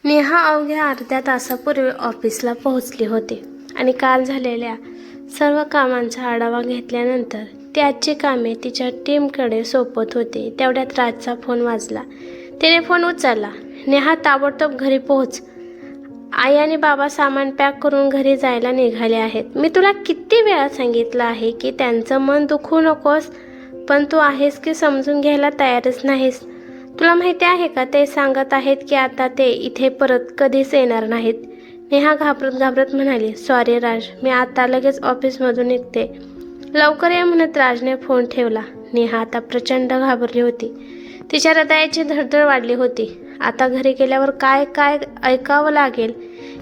नेहा अवघ्या अर्ध्या तासापूर्वी ऑफिसला पोहोचली होती आणि काल झालेल्या सर्व कामांचा आढावा घेतल्यानंतर ती आजची कामे तिच्या टीमकडे सोपवत होती. तेवढ्यात राजचा फोन वाजला. तिने फोन उचलला. नेहा, ताबडतोब घरी पोहोच. आई आणि बाबा सामान पॅक करून घरी जायला निघाले आहेत. मी तुला किती वेळा सांगितलं आहे की त्यांचं मन दुखवू नकोस, पण तू आहेस की समजून घ्यायला तयारच नाहीस. तुला माहिती आहे का, ते सांगत आहेत की आता ते इथे परत कधीच येणार नाहीत. नेहा घाबरत घाबरत म्हणाली, सॉरी राज, मी आता लगेच ऑफिसमधून निघते. लवकर ये म्हणत राजने फोन ठेवला. नेहा आता प्रचंड घाबरली होती. तिच्या हृदयाची धडधड वाढली होती. आता घरी गेल्यावर काय काय ऐकावं लागेल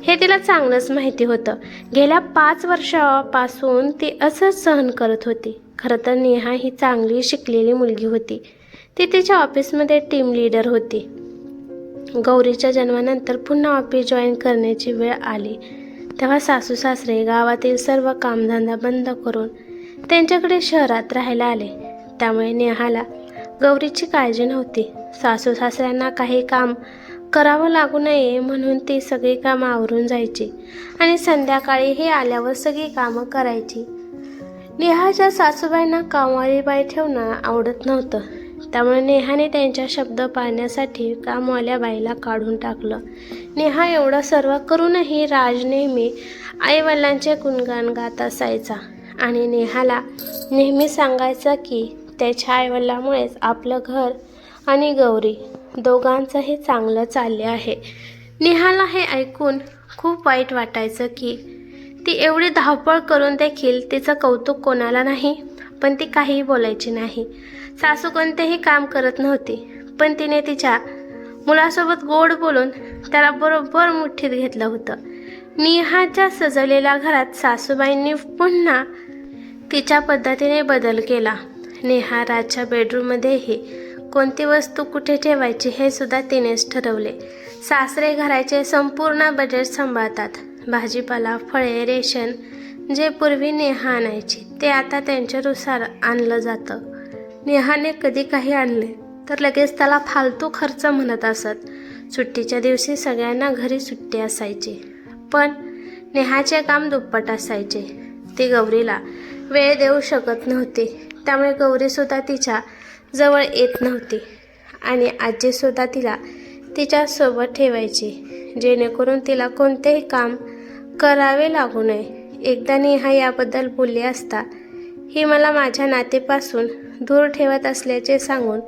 हे तिला चांगलंच माहिती होतं. गेल्या 5 वर्षापासून ती असंच सहन करत होती. खरं तर नेहा ही चांगली शिकलेली मुलगी होती. ती तिच्या ऑफिसमध्ये टीम लीडर होती. गौरीच्या जन्मानंतर पुन्हा ऑफिस जॉईन करण्याची वेळ आली तेव्हा सासू सासरे गावातील सर्व कामधंदा बंद करून त्यांच्याकडे शहरात राहायला आले. त्यामुळे नेहाला गौरीची काळजी नव्हती. सासू सासऱ्यांना काही काम करावं लागू नये म्हणून ती सगळी कामं आवरून जायची आणि संध्याकाळी आल्यावर सगळी कामं करायची. नेहाच्या सासूबाईंना कामवाली बाई ठेवणं आवडत नव्हतं. त्यामुळे नेहाने त्यांच्या शब्द पाळण्यासाठी कामवाल्या बाईला काढून टाकलं. नेहा एवढं सर्व करूनही राज नेहमी आईवडिलांचे गुणगान गात असायचा आणि नेहाला नेहमी सांगायचा की त्याच्या आईवडिलामुळेच आपलं घर आणि गौरी दोघांचंही चांगलं चालले आहे. नेहाला हे ऐकून खूप वाईट वाटायचं की ती एवढी धावपळ करून देखील तिचं कौतुक कोणाला नाही, पण ती काहीही बोलायची नाही. सासू कोणतेही काम करत नव्हती, पण तिने तिच्या मुलासोबत गोड बोलून त्याला बरोबर मुठ्ठीत घेतलं होतं. नेहाच्या सजवलेल्या घरात सासूबाईंनी पुन्हा तिच्या पद्धतीने बदल केला. नेहा राजच्या बेडरूममध्येही कोणती वस्तू कुठे ठेवायची हे सुद्धा तिनेच ठरवले. सासरे घराचे संपूर्ण बजेट सांभाळतात. भाजीपाला, फळे, रेशन जे पूर्वी नेहा आणायची ते आता त्यांच्यानुसार आणलं जातं. नेहाने कधी काही आणले तर लगेच त्याला फालतू खर्च म्हणत असत. सुट्टीच्या दिवशी सगळ्यांना घरी सुट्टी असायची, पण नेहाचे काम दुप्पट असायचे. ती गौरीला वेळ देऊ शकत नव्हती. त्यामुळे गौरीसुद्धा तिच्या जवळ येत नव्हती आणि आजीसुद्धा तिला तिच्यासोबत ठेवायची, जेणेकरून तिला कोणतेही काम करावे लागू नये. एकदा नेहा याबद्दल बोलली असता ही मला माझ्या नातेपासून दूर ठेवत असल्याचे सांगून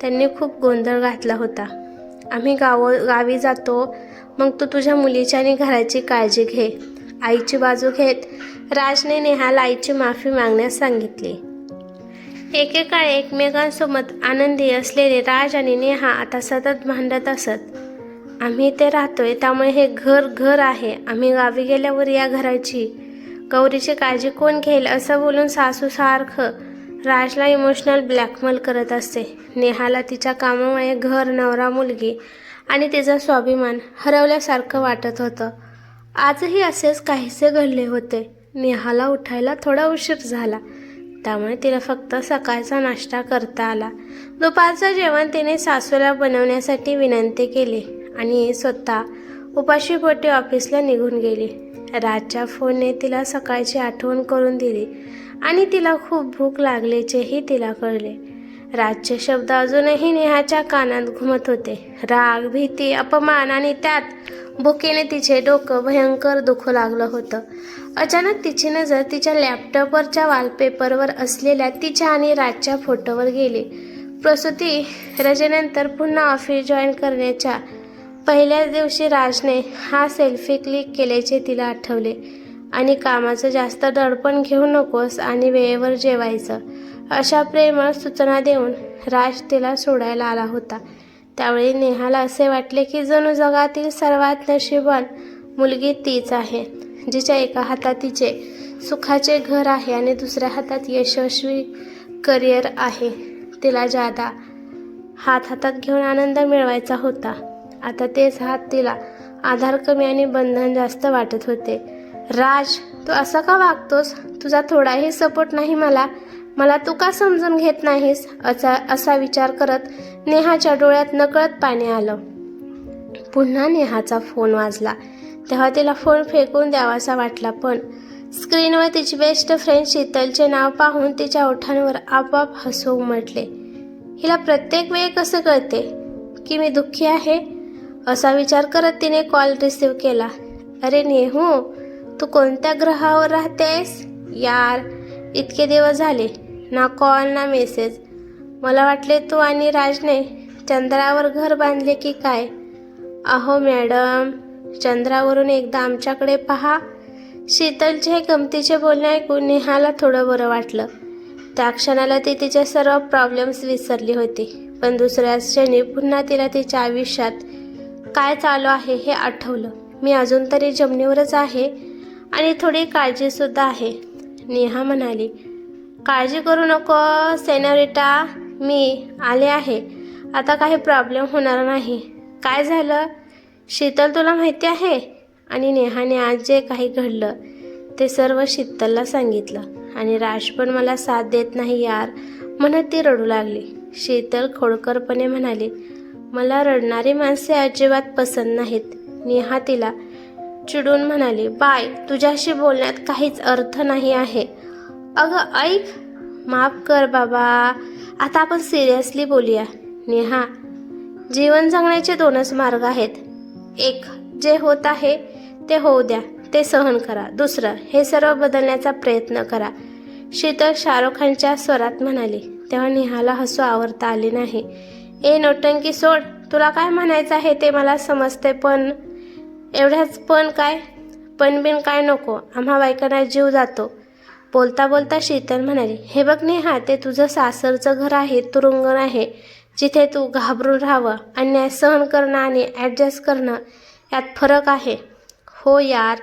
त्यांनी खूप गोंधळ घातला होता. आम्ही गावी जातो, मग तू तुझ्या मुलीची आणि घराची काळजी घे. आईची बाजू घेत राजने नेहाला आईची माफी मागण्यास सांगितली. एकेकाळी एकमेकांसोबत आनंदी असलेले राज आणि नेहा आता सतत भांडत असत. आम्ही इथे राहतोय त्यामुळे हे घर आहे. आम्ही गावी गेल्यावर या घराची गौरीची काळजी कोण घेईल असं बोलून सासू सारखं राजला इमोशनल ब्लॅकमेल करत असते. नेहाला तिच्या कामामुळे घर, नवरा, मुलगी आणि तिचा स्वाभिमान हरवल्यासारखं वाटत होतं. आजही असेच काहीसे घडले होते. नेहाला उठायला थोडा उशीर झाला, त्यामुळे तिला फक्त सकाळचा नाश्ता करता आला. दुपारचं जेवण तिने सासूला बनवण्यासाठी विनंती केली आणि स्वतः उपाशीपोटी ऑफिसला निघून गेली. राजच्या फोनने तिला सकाळची आठवण करून दिली आणि तिला खूप भूक लागल्याचेही तिला कळले. राजचे शब्द अजूनही नेहाच्या कानात घुमत होते. राग, भीती, अपमान आणि त्यात भुकेने तिचे डोकं भयंकर दुखू लागलं होतं. अचानक तिची नजर तिच्या लॅपटॉपवरच्या वॉलपेपरवर असलेल्या तिच्या आणि राजच्या फोटोवर गेली. प्रसूती रजेनंतर पुन्हा ऑफिस जॉईन करण्याच्या पहिल्याच दिवशी राजने हा सेल्फी क्लिक केल्याचे तिला आठवले आणि कामाचं जास्त दडपण घेऊ नकोस आणि वेळेवर जेवायचं अशा प्रेमळ सूचना देऊन राज तिला सोडायला आला होता. त्यावेळी नेहाला असे वाटले की जणू जगातील सर्वात नशीबवान मुलगी तीच आहे, जिच्या एका हातात तिचे सुखाचे घर आहे आणि दुसऱ्या हातात यशस्वी करिअर आहे. तिला जादा हातात घेऊन आनंद मिळवायचा होता. आता तेच हात तिला आधार कमी आणि बंधन जास्त वाटत होते. राज, तू असं का वागतोस? तुझा थोडाही सपोर्ट नाही मला तू का समजून घेत नाहीस? असा विचार करत नेहाच्या डोळ्यात नकळत पाणी आलं. पुन्हा नेहाचा फोन वाजला. तेव्हा तिला फोन फेकून द्यावासा वाटला, पण स्क्रीनवर तिची बेस्ट फ्रेंड शीतलचे नाव पाहून तिच्या ओठांवर आपोआप हसू उमटले. हिला प्रत्येक वेळी कसं कळते की मी दुःखी आहे, असा विचार करत तिने कॉल रिसीव्ह केला. अरे नेहू, तू कोणत्या ग्रहावर राहतेस यार? इतके दिवस झाले, ना कॉल ना मेसेज. मला वाटले तू आणि राजने चंद्रावर घर बांधले की काय? अहो मॅडम, चंद्रावरून एकदा आमच्याकडे पहा. शीतलचे हे गमतीचे बोलणे ऐकून नेहाला थोडं बरं वाटलं. त्या क्षणाला ती तिचे सर्व प्रॉब्लेम्स विसरली होती, पण दुसऱ्या क्षणी पुन्हा तिला तिच्या आयुष्यात काय चालू आहे हे आठवलं. मी अजून तरी जमिनीवरच आहे आणि थोडी काळजीसुद्धा आहे, नेहा म्हणाली. काळजी करू नको सेनोरिटा, मी आले आहे. आता काही प्रॉब्लेम होणार नाही. काय झालं शीतल, तुला माहिती आहे? आणि नेहाने आज जे काही घडलं ते सर्व शीतलला सांगितलं. आणि राज पण मला साथ देत नाही यार, म्हणत ती रडू लागली. शीतल खोडकरपणे म्हणाली, मला रडणारी माणसे अजिबात पसंत नाहीत. नेहा तिला चिडून म्हणाली, बाय, तुझ्याशी बोलण्यात काहीच अर्थ नाही आहे. अगं ऐक, माफ कर बाबा, आता आपण सिरियसली बोलूया. नेहा, जीवन जगण्याचे दोनच मार्ग आहेत. एक, जे होत आहे ते होऊ द्या, ते सहन करा. दुसरं, हे सर्व बदलण्याचा प्रयत्न करा, शीतल शाहरुख खानच्या स्वरात म्हणाली. तेव्हा नेहाला हसू आवरता आले नाही. ए नौटंकी सोड, तुला काय म्हणायचं आहे ते मला समजते, पण एवढ्याच पण काय? पण बिन काय नको, आम्हा बायकांना जीव जातो. बोलता बोलता शीतल म्हणाली, हे बघ नेहा, ते तुझं सासरचं घर आहे, तुरुंग आहे, जिथे तू घाबरून राहावं. अन्याय सहन करणं आणि ॲडजस्ट करणं यात फरक आहे. हो यार,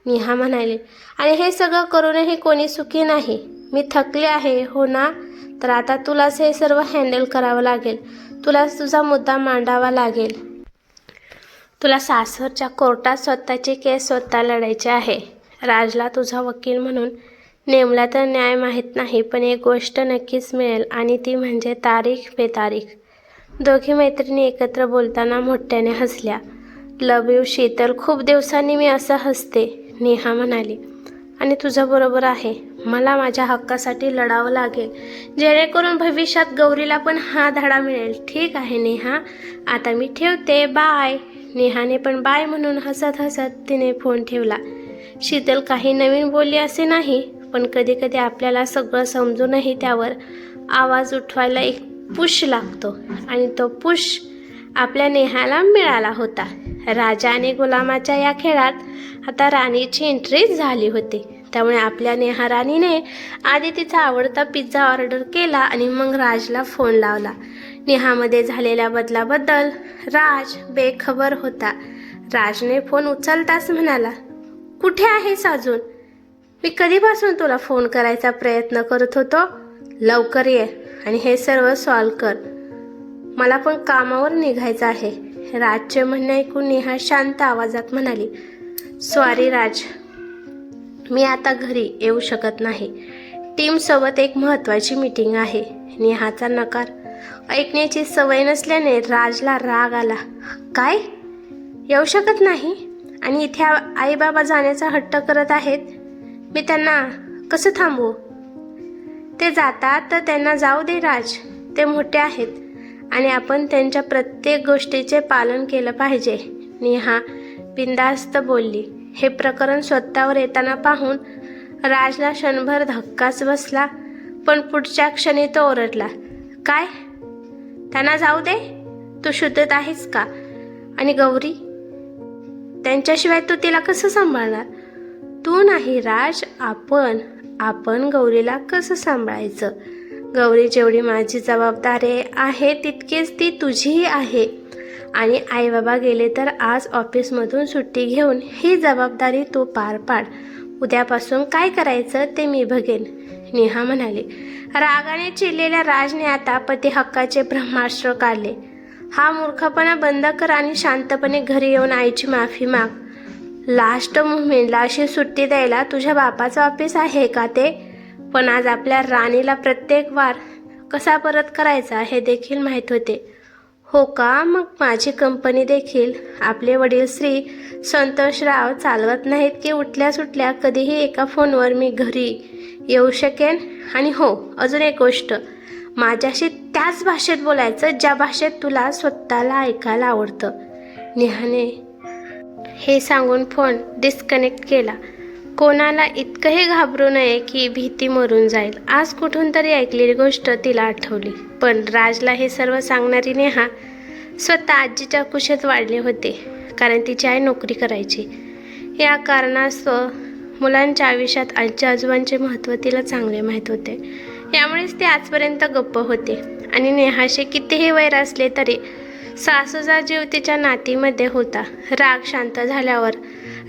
नेहा म्हणाली, आणि हे सगळं करूनही कोणी सुखी नाही. मी थकले आहे हो ना, तर आता तुलाच हे सर्व हँडल करावं लागेल. तुलाच तुझा मुद्दा मांडावा लागेल. तुला सासरच्या कोर्टात स्वतःची केस स्वतः लढायची आहे. राजला तुझा वकील म्हणून नेमला तर न्याय माहीत नाही, पण एक गोष्ट नक्कीच मिळेल, आणि ती म्हणजे तारीख पे तारीख. दोघी मैत्रिणी एकत्र बोलताना मोठ्याने हसल्या. लव यू शीतल, खूप दिवसांनी मी असं हसते, नेहा म्हणाली. आणि तुझं बरोबर आहे, मला माझ्या हक्कासाठी लढावं लागेल, जेणेकरून भविष्यात गौरीला पण हा धडा मिळेल. ठीक आहे नेहा, आता मी ठेवते, बाय. नेहाने पण बाय म्हणून हसत हसत तिने फोन ठेवला. शीतल काही नवीन बोलली असे नाही, पण कधी कधी आपल्याला सगळं समजूनही त्यावर आवाज उठवायला एक पुश लागतो, आणि तो पुश आपल्या नेहाला मिळाला होता. राजा आणि गुलामाच्या या खेळात आता राणीची एंट्री झाली होती. त्यामुळे आपल्या नेहा राणीने आधी तिचा आवडता पिझ्झा ऑर्डर केला आणि मग राजला फोन लावला. नेहामध्ये झालेल्या बदलाबद्दल राज बेखबर होता. राजने फोन उचलताच म्हणाला, कुठे आहेस अजून? मी कधीपासून तुला फोन करायचा प्रयत्न करत होतो. लवकर ये आणि हे सर्व सॉल्व कर, मला पण कामावर निघायचं आहे. राजचे म्हणणे ऐकून नेहा शांत आवाजात म्हणाली, सॉरी राज, मी आता घरी येऊ शकत नाही. टीमसोबत एक महत्त्वाची मीटिंग आहे. नेहाचा नकार ऐकण्याची सवय नसल्याने राजला राग आला. काय? येऊ शकत नाही? आणि इथे आई बाबा जाण्याचा हट्ट करत आहेत, मी त्यांना कसं थांबवू? ते जातात तर त्यांना जाऊ दे राज, ते मोठे आहेत आणि आपण त्यांच्या प्रत्येक गोष्टीचे पालन केलं पाहिजे, नेहा बिनधास्त बोलली. हे प्रकरण स्वतःवर येताना पाहून राजला क्षणभर धक्काच बसला, पण पुढच्या क्षणी तो ओरडला, काय? त्यांना जाऊ दे? तू शुद्धत आहेस का? आणि गौरी, त्यांच्याशिवाय तू तिला कसं सांभाळणार? तू नाही राज, आपण गौरीला कसं सांभाळायचं? गौरी जेवढी माझी जबाबदारी आहे तितकीच ती तुझीही आहे. आणि आईबाबा गेले तर आज ऑफिसमधून सुट्टी घेऊन ही जबाबदारी तू पार पाड. उद्यापासून काय करायचं ते मी बघेन, नेहा म्हणाली. रागाने चिडलेल्या राजने आता पती हक्काचे ब्रह्मास्त्र काढले. हा मूर्खपणा बंद कर आणि शांतपणे घरी येऊन आईची माफी माग. लास्ट मुव्हमेंटला अशी सुट्टी द्यायला तुझ्या बापाचं ऑफिस आहे का ते? पण आज आपल्या राणीला प्रत्येक वार कसा परत करायचा हे देखील माहीत होते. हो का? मग माझी कंपनी देखील आपले वडील श्री संतोषराव चालवत नाहीत की उठल्या सुटल्या कधीही एका फोनवर मी घरी येऊ शकेन? आणि हो, अजून एक गोष्ट, माझ्याशी त्याच भाषेत बोलायचं ज्या भाषेत तुला स्वतःला ऐकायला आवडतं. नेहाने हे सांगून फोन डिस्कनेक्ट केला. कोणाला इतकंही घाबरू नये की भीती मरून जाईल. आज कुठून तरी ऐकलेली गोष्ट तिला आठवली. पण राजला हे सर्व सांगणारी नेहा स्वतः आजीच्या कुशीत वाढले होते, कारण तिची आई नोकरी करायची. या कारणास्तव मुलांच्या आयुष्यात आजी आजोबांचे महत्त्व तिला चांगले माहीत होते. यामुळेच ते आजपर्यंत गप्प होते. आणि नेहाशी कितीही वैर असले तरी सासूचा जीव तिच्या नातीमध्ये होता. राग शांत झाल्यावर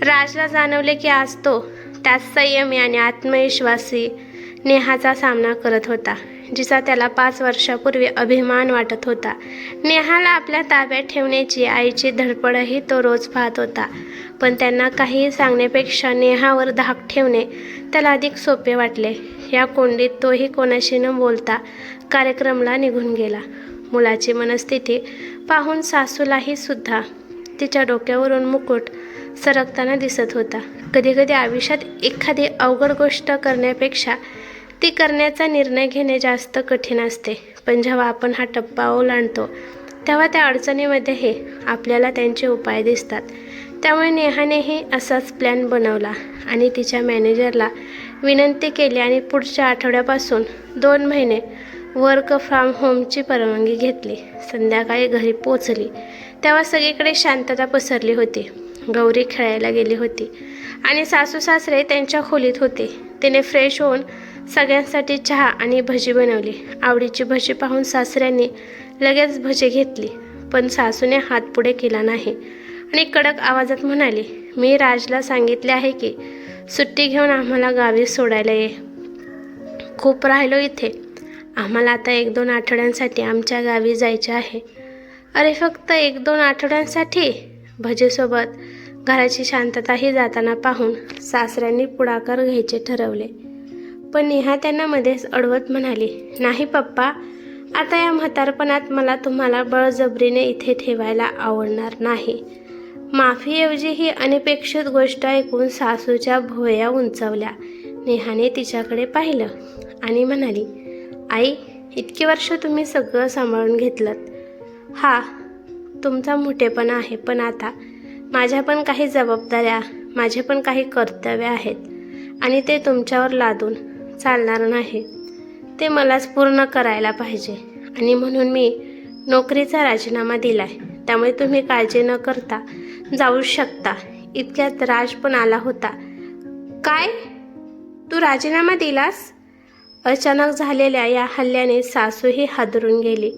राजला जाणवले की आज तो त्याच संयमी आणि आत्मविश्वासी नेहाचा सामना करत होता, जिचा त्याला 5 वर्षापूर्वी अभिमान वाटत होता. नेहाला आपल्या ताब्यात ठेवण्याची आईची धडपडही तो रोज पाहत होता. पण त्यांना काहीही सांगण्यापेक्षा नेहावर धाक ठेवणे त्याला अधिक सोपे वाटले. या कोंडीत तोही कोणाशी न बोलता कार्यक्रमाला निघून गेला. मुलाची मनस्थिती पाहून सासूलाही सुद्धा तिच्या डोक्यावरून मुकुट सरकताना दिसत होता. कधीकधी आयुष्यात एखादी अवघड गोष्ट करण्यापेक्षा ती करण्याचा निर्णय घेणे जास्त कठीण असते. पण जेव्हा आपण हा टप्पा ओलांडतो तेव्हा त्या अडचणीमध्येही आपल्याला त्यांचे उपाय दिसतात. त्यामुळे नेहानेही असाच प्लॅन बनवला आणि तिच्या मॅनेजरला विनंती केली आणि पुढच्या आठवड्यापासून 2 महिने वर्क फ्रॉम होमची परवानगी घेतली. संध्याकाळी घरी पोचली तेव्हा सगळीकडे शांतता पसरली होती. गौरी खेळायला गेली होती आणि सासू सासरे त्यांच्या खोलीत होते. तिने फ्रेश होऊन सगळ्यांसाठी चहा आणि भजी बनवली. आवडीची भजी पाहून सासऱ्यांनी लगेच भजी घेतली, पण सासूने हात पुढे केला नाही आणि कडक आवाजात म्हणाली, मी राजला सांगितले आहे की सुट्टी घेऊन आम्हाला गावी सोडायला ये. खूप राहिलो इथे. आम्हाला आता 1-2 आठवड्यांसाठी आमच्या गावी जायचे आहे. अरे फक्त 1-2 आठवड्यांसाठी? भजीसोबत घराची शांतताही जाताना पाहून सासऱ्यांनी पुढाकार घ्यायचे ठरवले. पण नेहा त्यांना मध्येच अडवत म्हणाली, नाही पप्पा, आता या म्हातारपणात मला तुम्हाला बळजबरीने इथे ठेवायला आवडणार नाही. माफीऐवजी ही अनपेक्षित गोष्ट ऐकून सासूच्या भुवया उंचावल्या. नेहाने तिच्याकडे पाहिलं आणि म्हणाली, आई, इतकी वर्ष तुम्ही सगळं सांभाळून घेतलं. हा तुमचा मोठेपणा आहे, पण आता माझ्या पण काही जबाबदाऱ्या, माझे पण काही कर्तव्य आहेत आणि ते तुमच्यावर लादून चालणार नाही. ते मलाच पूर्ण करायला पाहिजे आणि म्हणून मी नोकरीचा राजीनामा दिलाय. त्यामुळे तुम्ही काळजी न करता जाऊ शकता. इतक्यात राज पण आला होता. काय? तू राजीनामा दिलास? अचानक झालेल्या या हल्ल्याने सासूही हादरून गेली.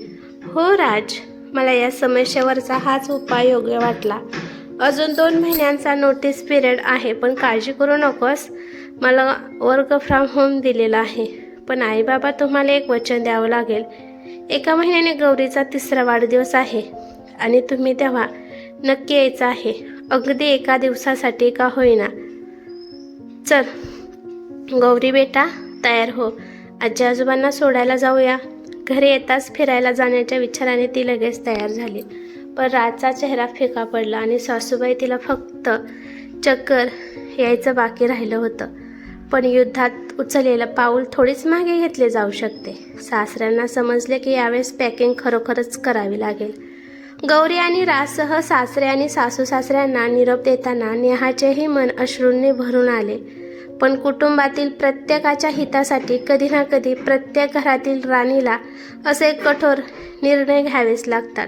हो राज, मला या समस्येवरचा हाच उपाय योग्य वाटला. अजून 2 महिन्यांचा नोटीस पिरियड आहे, पण काळजी करू नकोस. मला वर्क फ्रॉम होम दिलेला आहे. पण आई बाबा, तुम्हाला एक वचन द्यावं लागेल. 1 महिन्याने गौरीचा 3रा वाढदिवस आहे आणि तुम्ही तेव्हा नक्की यायचं आहे. अगदी 1 दिवसासाठी का होईना. चल गौरी बेटा, तयार हो. आजी आजोबांना सोडायला जाऊया. घरी येताच फिरायला जाण्याच्या विचाराने ती लगेच तयार झाली. पण राजचा चेहरा फिका पडला आणि सासूबाई तिला फक्त चक्कर यायचं बाकी राहिलं होतं. पण युद्धात उचललेलं पाऊल थोडीच मागे घेतले जाऊ शकते. सासऱ्यांना समजले की यावेळेस पॅकिंग खरोखरच करावी लागेल. गौरी आणि राजसह सासरे आणि सासू सासऱ्यांना निरोप देताना नेहाचेही मन अश्रूंनी भरून आले. पण कुटुंबातील प्रत्येकाच्या हितासाठी कधी ना कधी प्रत्येक घरातील राणीला असे कठोर निर्णय घ्यावेच लागतात.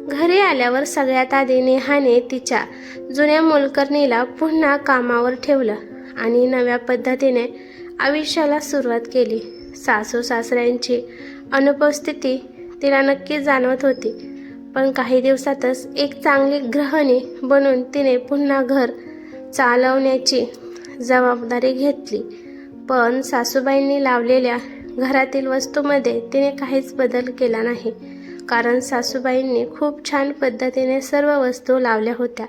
घरी आल्यावर सगळ्यात आधी नेहाने तिच्या जुन्या मोलकरणीला पुन्हा कामावर ठेवलं आणि नव्या पद्धतीने आयुष्याला सुरुवात केली. सासू सासऱ्यांची अनुपस्थिती तिला नक्की जाणवत होती, पण काही दिवसातच एक चांगली गृहिणी बनून तिने पुन्हा घर चालवण्याची जबाबदारी घेतली. पण सासूबाईंनी लावलेल्या घरातील वस्तूमध्ये तिने काहीच बदल केला नाही, कारण सासूबाईंनी खूप छान पद्धतीने सर्व वस्तू लावल्या होत्या.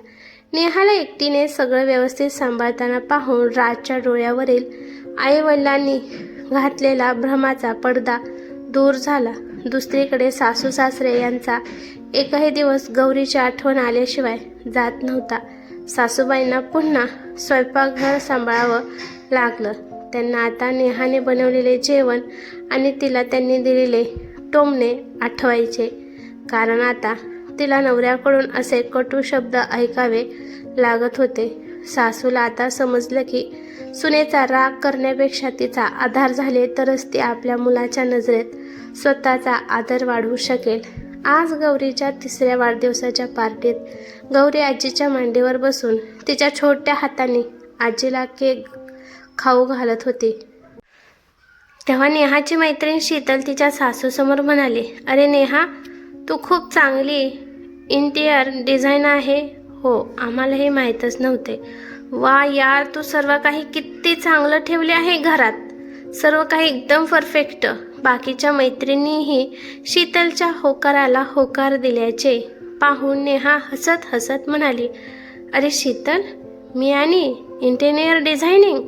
नेहाला एकटीने सगळं व्यवस्थित सांभाळताना पाहून राजच्या डोळ्यावरील आईवडिलांनी घातलेला भ्रमाचा पडदा दूर झाला. दुसरीकडे सासू सासरे यांचा एकही दिवस गौरीची आठवण आल्याशिवाय जात नव्हता. सासूबाईंना पुन्हा स्वयंपाकघर सांभाळावं लागलं. त्यांना आता नेहाने बनवलेले जेवण आणि तिला त्यांनी दिलेले टोमणे आठवायचे, कारण आता तिला नवऱ्याकडून असे कटू शब्द ऐकावे लागत होते. सासूला आता समजलं की सुनेचा राग करण्यापेक्षा तिचा आधार झाले तरच ती आपल्या मुलाच्या नजरेत स्वतःचा आदर वाढवू शकेल. आज गौरीच्या 3ऱ्या वाढदिवसाच्या पार्टीत गौरी आजीच्या मांडीवर बसून तिच्या छोट्या हाताने आजीला केक खाऊ घालत होती. तेव्हा नेहाची मैत्रीण शीतल तिच्या सासूसमोर म्हणाली, अरे नेहा, तू खूप चांगली इंटिरियर डिझाईन आहे. हो, आम्हाला हे माहीतच नव्हते. वा यार, तू सर्व काही किती चांगलं ठेवले आहे घरात. सर्व काही एकदम परफेक्ट. बाकीच्या मैत्रिणीही शीतलच्या होकाराला होकार दिल्याचे पाहून नेहा हसत हसत म्हणाली, अरे शीतल, मी आणि इंटिरियर डिझायनिंग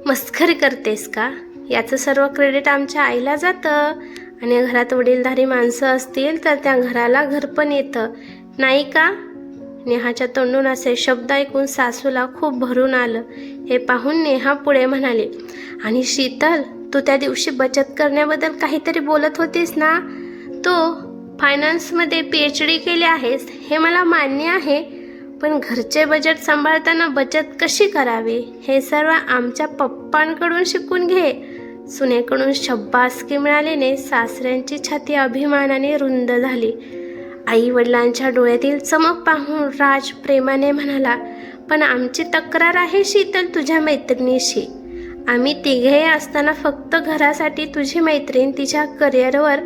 मस्करी करतेस का? याचं सर्व क्रेडिट आमच्या आईला जातं आणि घरात वडीलधारी माणसं असतील तर त्या घराला घर पण येतं, नाही का? नेहाच्या तोंडून असे शब्द ऐकून सासूला खूप भरून आलं. हे पाहून नेहा पुढे म्हणाली, आणि शीतल, तू त्या दिवशी बचत करण्याबद्दल काहीतरी बोलत होतीस ना? तू फायनान्समध्ये PhD केली आहेस हे मला मान्य आहे, पण घरचे बजेट सांभाळताना बचत कशी करावी हे सर्व आमच्या पप्पांकडून शिकून घे. सुनेकडून शब्बासकी मिळाल्याने सासऱ्यांची छाती अभिमानाने रुंद झाली. आई वडिलांच्या डोळ्यातील चमक पाहून राज प्रेमाने म्हणाला, पण आमची तक्रार आहे शीतल तुझ्या मैत्रिणीशी. आम्ही तिघे असताना फक्त घरासाठी तुझी मैत्रीण तिच्या करिअरवर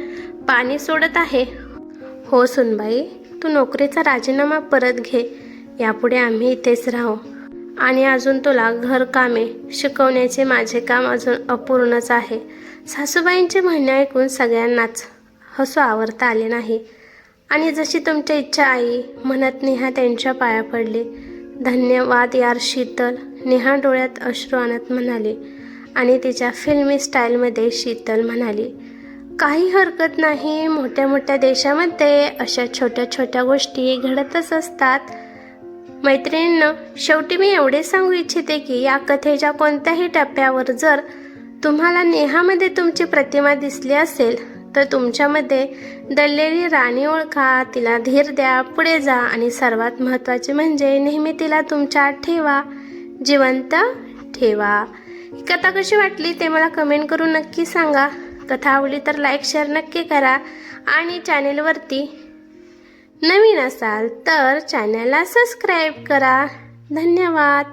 पाणी सोडत आहे. हो सुनबाई, तू नोकरीचा राजीनामा परत घे. यापुढे आम्ही इथेच राहू आणि अजून तुला घरकामे शिकवण्याचे माझे काम अजून अपूर्णच आहे. सासूबाईंचे म्हणणे ऐकून सगळ्यांनाच हसू आवरता आले नाही आणि जशी तुमच्या इच्छा आई म्हणत नेहा त्यांच्या पाया पडली. धन्यवाद यार शीतल, नेहा डोळ्यात अश्रू आणत म्हणाली आणि तिच्या फिल्मी स्टाईलमध्ये शीतल म्हणाली, काही हरकत नाही. मोठ्या मोठ्या देशामध्ये अशा छोट्या छोट्या गोष्टी घडतच असतात. मैत्रिणींनो, शेवटी मी एवढे सांगू इच्छिते की या कथेच्या कोणत्याही टप्प्यावर जर तुम्हाला नेहामध्ये तुमची प्रतिमा दिसली असेल तर तुमच्यामध्ये दडलेली राणी ओळखा, तिला धीर द्या, पुढे जा आणि सर्वात महत्त्वाचे म्हणजे नेहमी तिला तुमच्यात ठेवा, जिवंत ठेवा. कथा कशी वाटली ते मला कमेंट करून नक्की सांगा. कथा आवडली तर लाईक शेअर नक्की करा आणि चॅनेलवरती नवीन असाल तर चॅनलला सबस्क्राईब करा. धन्यवाद.